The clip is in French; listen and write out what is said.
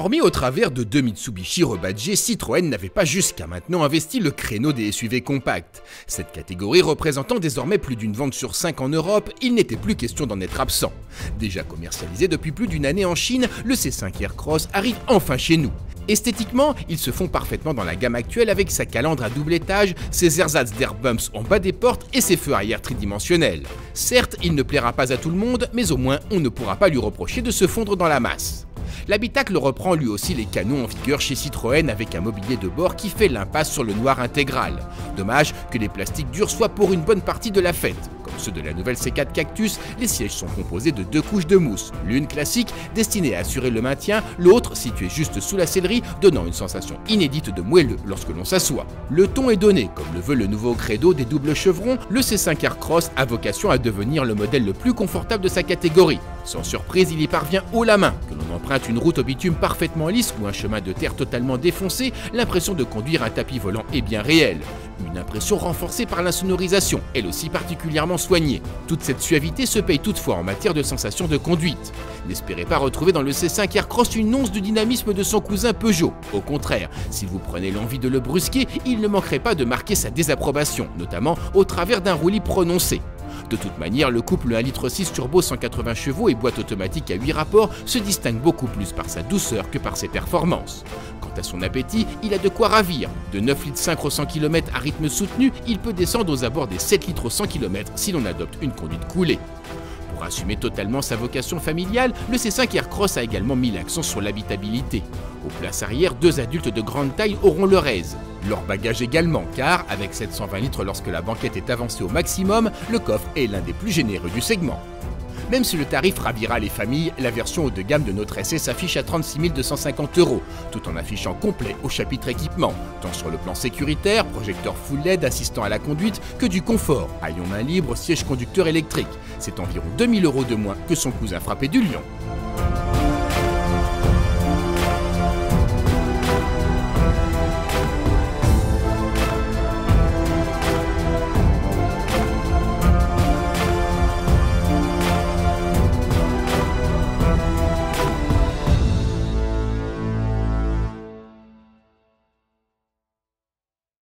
Hormis au travers de deux Mitsubishi rebadgés, Citroën n'avait pas jusqu'à maintenant investi le créneau des SUV compacts. Cette catégorie représentant désormais plus d'une vente sur 5 en Europe, il n'était plus question d'en être absent. Déjà commercialisé depuis plus d'une année en Chine, le C5 Aircross arrive enfin chez nous. Esthétiquement, ils se font parfaitement dans la gamme actuelle avec sa calandre à double étage, ses ersatz d'air bumps en bas des portes et ses feux arrière tridimensionnels. Certes, il ne plaira pas à tout le monde, mais au moins on ne pourra pas lui reprocher de se fondre dans la masse. L'habitacle reprend lui aussi les canons en vigueur chez Citroën avec un mobilier de bord qui fait l'impasse sur le noir intégral. Dommage que les plastiques durs soient pour une bonne partie de la fête. Comme ceux de la nouvelle C4 Cactus, les sièges sont composés de deux couches de mousse, l'une classique destinée à assurer le maintien, l'autre située juste sous la sellerie donnant une sensation inédite de moelleux lorsque l'on s'assoit. Le ton est donné, comme le veut le nouveau credo des doubles chevrons, le C5 Aircross a vocation à devenir le modèle le plus confortable de sa catégorie. Sans surprise, il y parvient haut la main. Que l'on emprunte une route au bitume parfaitement lisse ou un chemin de terre totalement défoncé, l'impression de conduire un tapis volant est bien réelle. Une impression renforcée par l'insonorisation, elle aussi particulièrement soignée. Toute cette suavité se paye toutefois en matière de sensation de conduite. N'espérez pas retrouver dans le C5 Aircross une once du dynamisme de son cousin Peugeot. Au contraire, si vous prenez l'envie de le brusquer, il ne manquerait pas de marquer sa désapprobation, notamment au travers d'un roulis prononcé. De toute manière, le couple 1,6 litre turbo 180 chevaux et boîte automatique à 8 rapports se distingue beaucoup plus par sa douceur que par ses performances. Quant à son appétit, il a de quoi ravir. De 9,5 litres au 100 km à rythme soutenu, il peut descendre aux abords des 7 litres au 100 km si l'on adopte une conduite coulée. Pour assumer totalement sa vocation familiale, le C5 Aircross a également mis l'accent sur l'habitabilité. Aux places arrière, deux adultes de grande taille auront leur aise. Leur bagage également, car avec 720 litres lorsque la banquette est avancée au maximum, le coffre est l'un des plus généreux du segment. Même si le tarif ravira les familles, la version haut de gamme de notre essai s'affiche à 36 250 €, tout en affichant complet au chapitre équipement, tant sur le plan sécuritaire, projecteur full LED assistant à la conduite, que du confort, haillons main libre, siège conducteur électrique. C'est environ 2000 € de moins que son cousin frappé du lion.